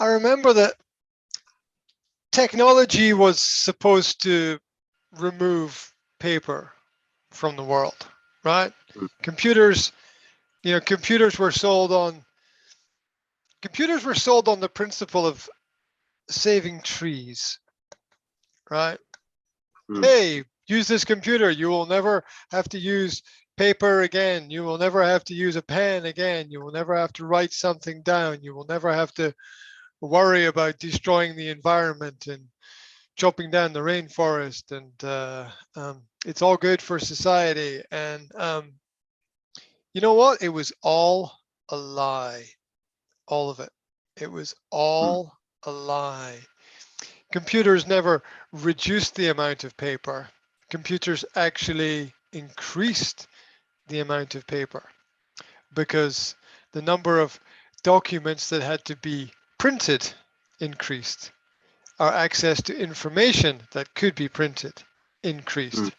I remember that technology was supposed to remove paper from the world, right? Mm. Computers, computers were sold on the principle of saving trees, right? Mm. Hey, use this computer. You will never have to use paper again. You will never have to use a pen again. You will never have to write something down. You will never have to worry about destroying the environment and chopping down the rainforest. And it's all good for society. And you know what? It was all a lie. All of it. It was Mm. all a lie. Computers never reduced the amount of paper. Computers actually increased the amount of paper because the number of documents that had to be printed increased. Our access to information that could be printed Mm. increased.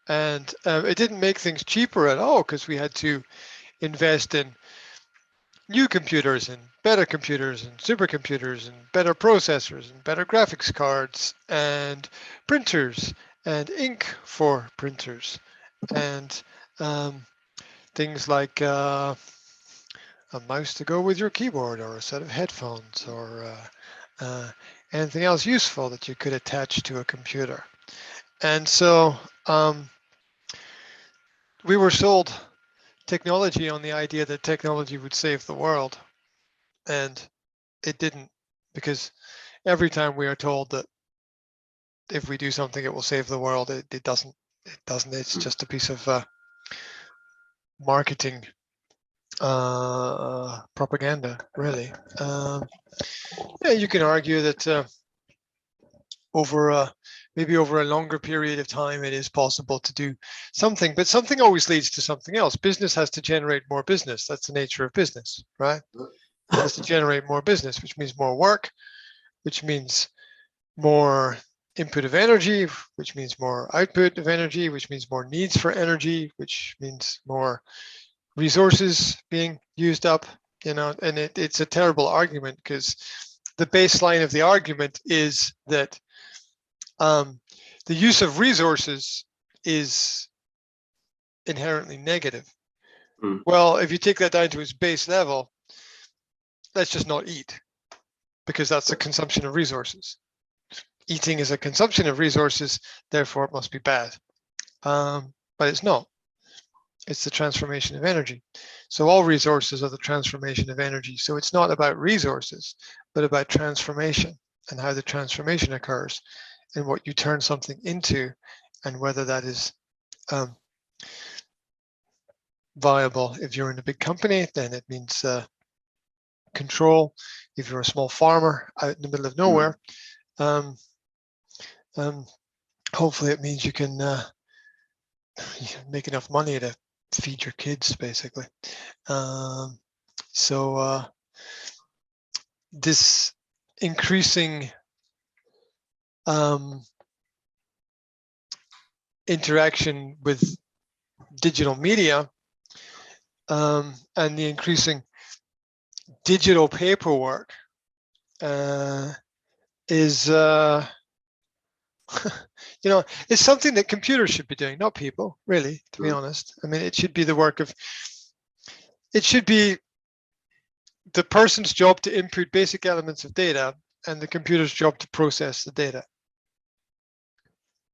And it didn't make things cheaper at all because we had to invest in new computers and supercomputers and better processors and better graphics cards and printers and ink for printers and things like a mouse to go with your keyboard or a set of headphones or anything else useful that you could attach to a computer. And so we were sold technology on the idea that technology would save the world, and it didn't, because every time we are told that if we do something it will save the world, it doesn't. It doesn't. It's just a piece of marketing propaganda, really. Yeah, you can argue that over maybe over a longer period of time it is possible to do something, but something always leads to something else. Business has to generate more business. That's the nature of business, right? It has to generate more business, which means more work, which means more input of energy, which means more output of energy, which means more needs for energy, which means more resources being used up, and it's a terrible argument because the baseline of the argument is that the use of resources is inherently negative. Mm. Well, if you take that down to its base level, let's just not eat, because that's a consumption of resources. Eating is a consumption of resources, therefore it must be bad. But it's not. It's the transformation of energy. So all resources are the transformation of energy. So it's not about resources, but about transformation and how the transformation occurs and what you turn something into and whether that is viable. If you're in a big company, then it means control. If you're a small farmer out in the middle of nowhere, hopefully it means you can make enough money to feed your kids, basically. So this increasing interaction with digital media and the increasing digital paperwork is it's something that computers should be doing, not people, really, to be honest. I mean, it should be the work of, it should be the person's job to input basic elements of data and the computer's job to process the data.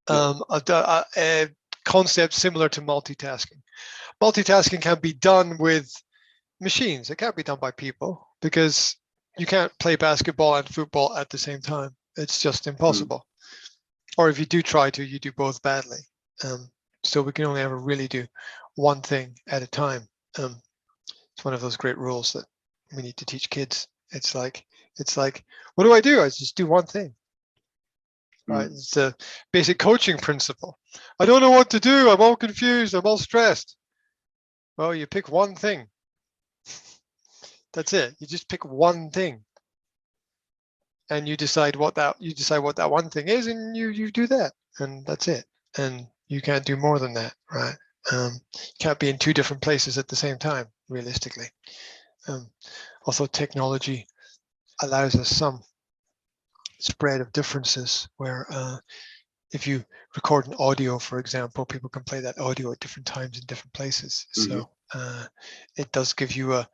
A concept similar to multitasking. Multitasking can be done with machines. It can't be done by people because you can't play basketball and football at the same time. It's just impossible. Or if you do try to, you do both badly. So we can only ever really do one thing at a time. It's one of those great rules that we need to teach kids. It's like, what do? I just do one thing. Right? It's a basic coaching principle. I don't know what to do. I'm all confused. I'm all stressed. Well, you pick one thing. That's it. You just pick one thing, and you decide what that one thing is, and you do that, and that's it. And you can't do more than that, right? You can't be in two different places at the same time, realistically. Also, technology allows us some spread of differences where if you record an audio, for example, people can play that audio at different times in different places. So it does give you a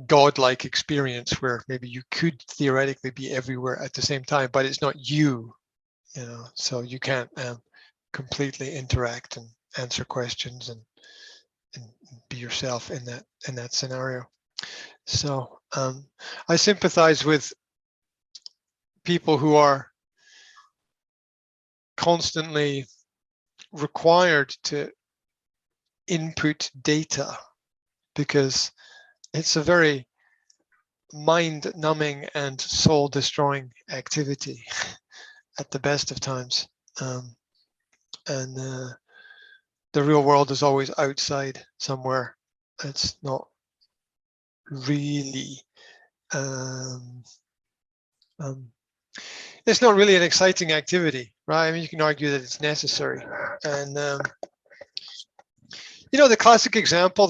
godlike experience where maybe you could theoretically be everywhere at the same time, but it's not you, you know, so you can't completely interact and answer questions and be yourself in that scenario. So I sympathize with people who are constantly required to input data, because it's a very mind-numbing and soul-destroying activity at the best of times. And the real world is always outside somewhere. It's not really it's not really an exciting activity, right? I mean, you can argue that it's necessary. And you know, the classic example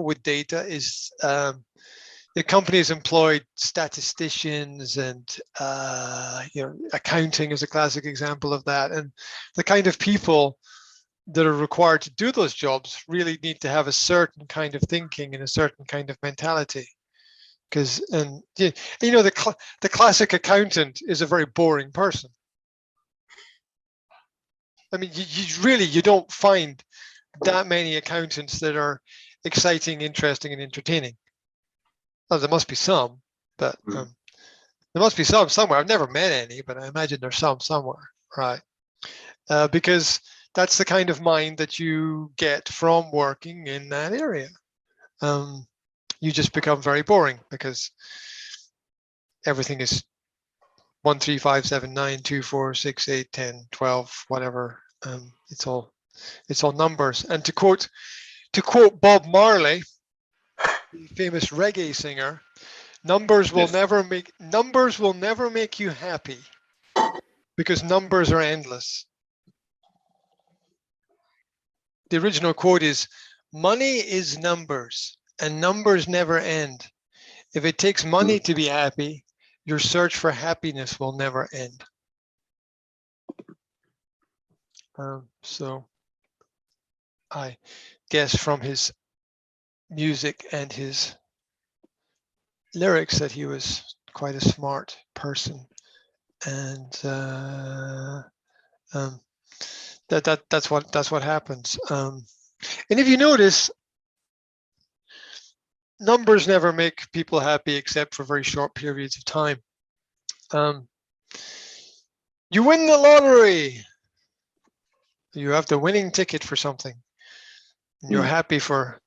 with data is the companies employed statisticians, and you know, accounting is a classic example of that. And the kind of people that are required to do those jobs really need to have a certain kind of thinking and a certain kind of mentality. Because, and you know, the classic accountant is a very boring person. I mean, you don't find that many accountants that are exciting, interesting, and entertaining. Well, there must be some, but there must be some somewhere. I've never met any, but I imagine there's some somewhere, right? Because that's the kind of mind that you get from working in that area. You just become very boring because everything is 1, 3, 5, 7, 9, 2, 4, 6, 8, 10, 12, whatever. It's all numbers. And to quote Bob Marley, the famous reggae singer, numbers will never make you happy, because numbers are endless. The original quote is, "Money is numbers, and numbers never end. If it takes money to be happy, your search for happiness will never end." So I guess from his music and his lyrics that he was quite a smart person, and that's what happens. And if you notice, numbers never make people happy except for very short periods of time. You win the lottery, you have the winning ticket for something, and you're happy for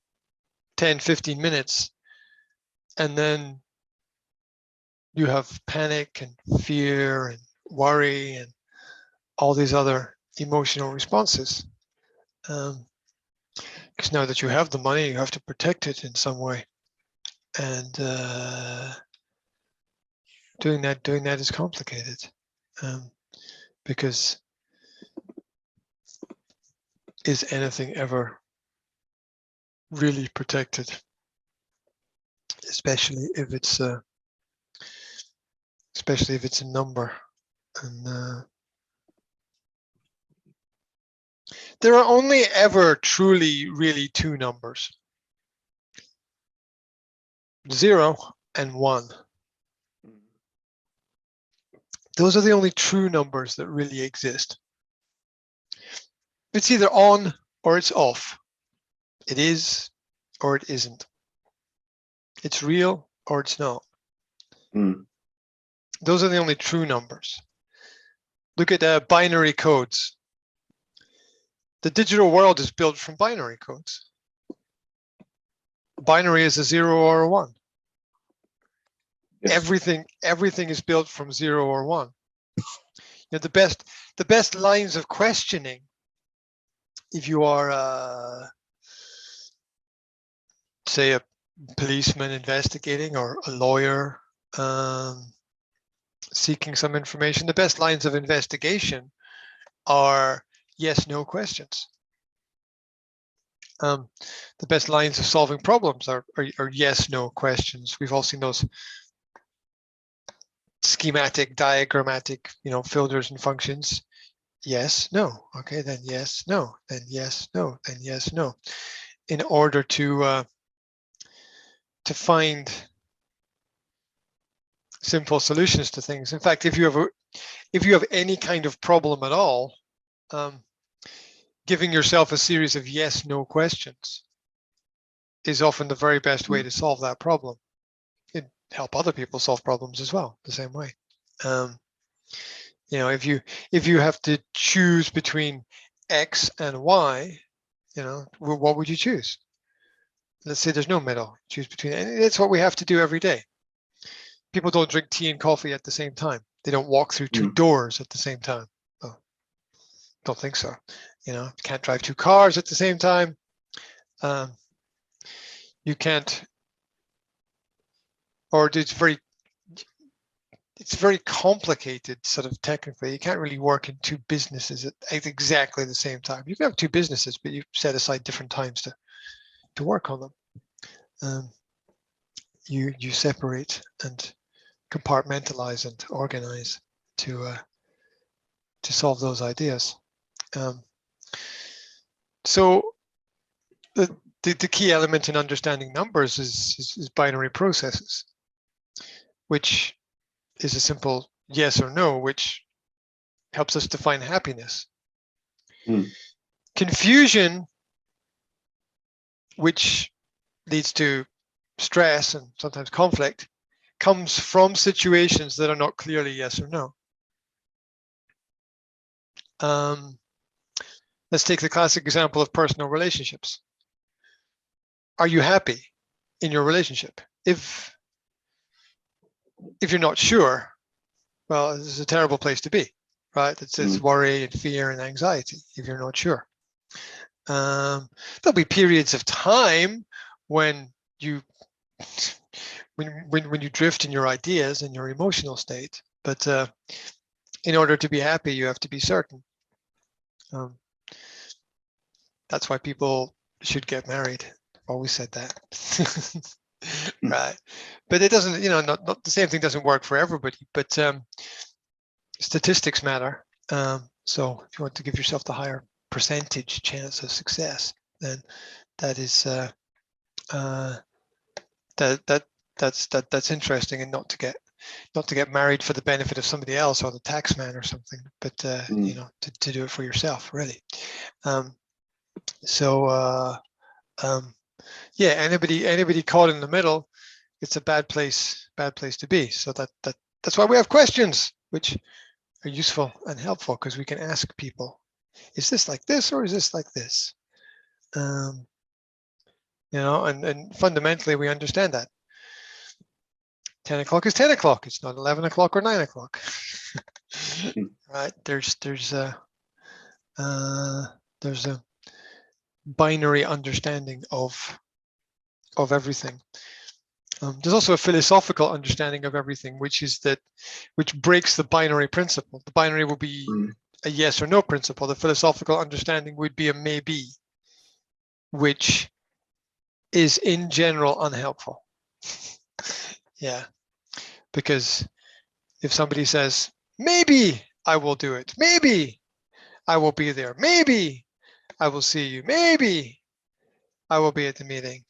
10, 15 minutes, and then you have panic and fear and worry and all these other emotional responses. Because now that you have the money, you have to protect it in some way, and doing that is complicated, because is anything ever really protected, especially if it's a number? And there are only ever truly really two numbers: 0 and 1. Those are the only true numbers that really exist. It's either on or it's off. It is or it isn't. It's real or it's not. Those are the only true numbers. Look at binary codes. The digital world is built from binary codes. Binary is a 0 or a 1. Yes. Everything is built from 0 or 1. You know, the best lines of questioning, if you are say a policeman investigating or a lawyer seeking some information, the best lines of investigation are yes/no questions. The best lines of solving problems are yes/no questions. We've all seen those schematic, diagrammatic, filters and functions. Yes, no. Okay, then yes, no, then yes, no, then yes, no. In order to find simple solutions to things. In fact, if you have any kind of problem at all, giving yourself a series of yes/no questions is often the very best way to solve that problem. It help other people solve problems as well, the same way. If you have to choose between X and Y, what would you choose? Let's say there's no middle. Choose between, and it's what we have to do every day. People don't drink tea and coffee at the same time. They don't walk through two doors at the same time. Oh, don't think so. Can't drive two cars at the same time. You can't, or it's very complicated, sort of technically. You can't really work in two businesses at exactly the same time. You can have two businesses, but you set aside different times to work on them. You separate and compartmentalize and organize to solve those ideas. So the key element in understanding numbers is binary processes, which is a simple yes or no, which helps us define happiness. Confusion, which leads to stress and sometimes conflict, comes from situations that are not clearly yes or no. Let's take the classic example of personal relationships. Are you happy in your relationship? If you're not sure, well, this is a terrible place to be, right? It's worry and fear and anxiety if you're not sure. There'll be periods of time when you drift in your ideas and your emotional state, but in order to be happy, you have to be certain. That's why people should get married. Always said that. Right, but it doesn't, not the same thing doesn't work for everybody, but statistics matter. So if you want to give yourself the higher percentage chance of success, then that is that's interesting, and not to get married for the benefit of somebody else or the tax man or something, but to do it for yourself, really. Yeah, anybody caught in the middle, it's a bad place to be. So that's why we have questions, which are useful and helpful, because we can ask people, is this like this or is this like this? And fundamentally we understand that 10 o'clock is 10 o'clock. It's not 11 o'clock or 9 o'clock. Right? There's a binary understanding of everything. There's also a philosophical understanding of everything, which breaks the binary principle. The binary will be a yes or no principle. The philosophical understanding would be a maybe, which is in general unhelpful. Yeah, because if somebody says, maybe I will do it, maybe I will be there, maybe I will see you, maybe I will be at the meeting,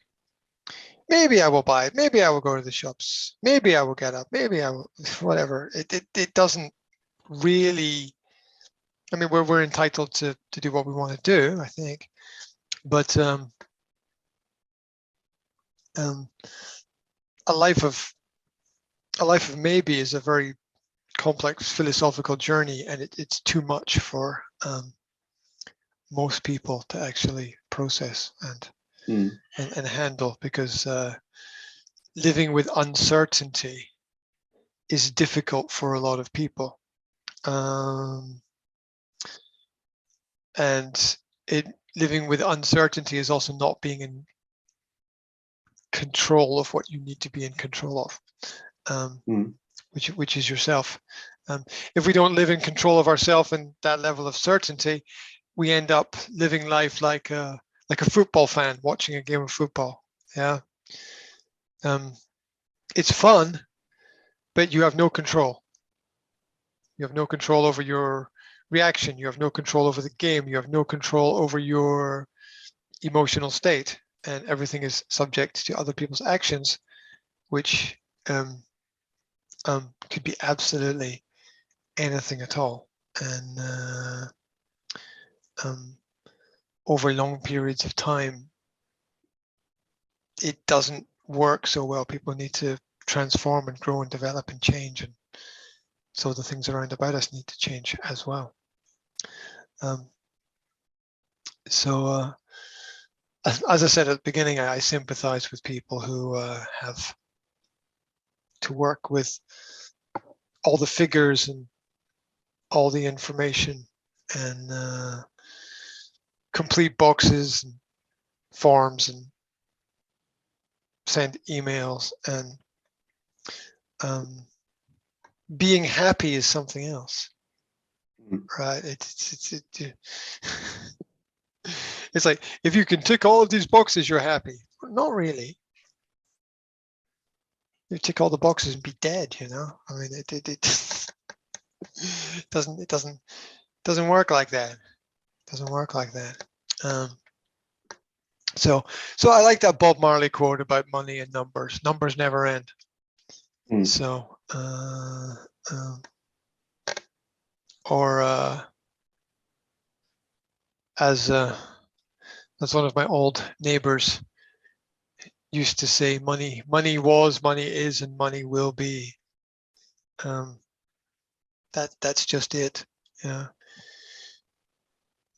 maybe I will buy it, maybe I will go to the shops, maybe I will get up, maybe I will, whatever. It doesn't really, I mean, we're entitled to do what we want to do, I think, but a life of maybe is a very complex philosophical journey, and it's too much for most people to actually process and handle, because living with uncertainty is difficult for a lot of people, and living with uncertainty is also not being in control of what you need to be in control of, which is yourself. If we don't live in control of ourselves and that level of certainty, we end up living life like a like a football fan watching a game of football. Yeah. It's fun, but you have no control. You have no control over your reaction. You have no control over the game. You have no control over your emotional state, and everything is subject to other people's actions, which could be absolutely anything at all. And over long periods of time, it doesn't work so well. People need to transform and grow and develop and change, and so the things around about us need to change as well. So as I said at the beginning, I sympathize with people who have to work with all the figures and all the information and complete boxes and forms and send emails, and being happy is something else, right? It's like, if you can tick all of these boxes, you're happy. Not really. You tick all the boxes and be dead, you know? I mean, it doesn't work like that. It doesn't work like that. So I like that Bob Marley quote about money and numbers. Numbers never end. So, as one of my old neighbors used to say, money was, money is, and money will be. That's just it. Yeah.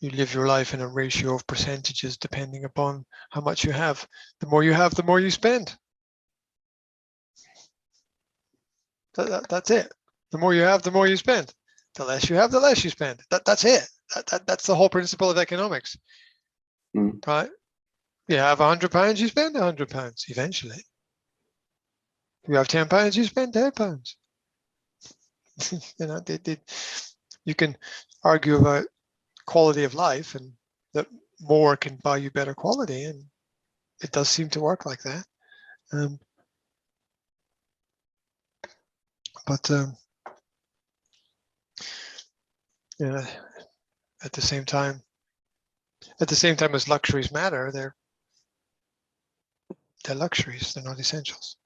You live your life in a ratio of percentages depending upon how much you have. The more you have, the more you spend. That's it. The more you have, the more you spend. The less you have, the less you spend. That's it. That's the whole principle of economics, right? You have £100, you spend £100 eventually. If you have £10, you spend £10. You know, you can argue about quality of life and that more can buy you better quality, and it does seem to work like that. But yeah, at the same time as luxuries matter, they're luxuries, they're not essentials.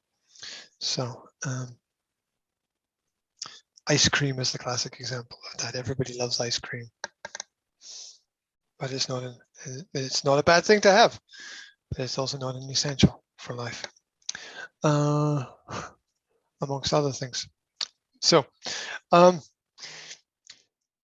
So ice cream is the classic example of that. Everybody loves ice cream, but it's not a bad thing to have, but it's also not an essential for life, amongst other things. So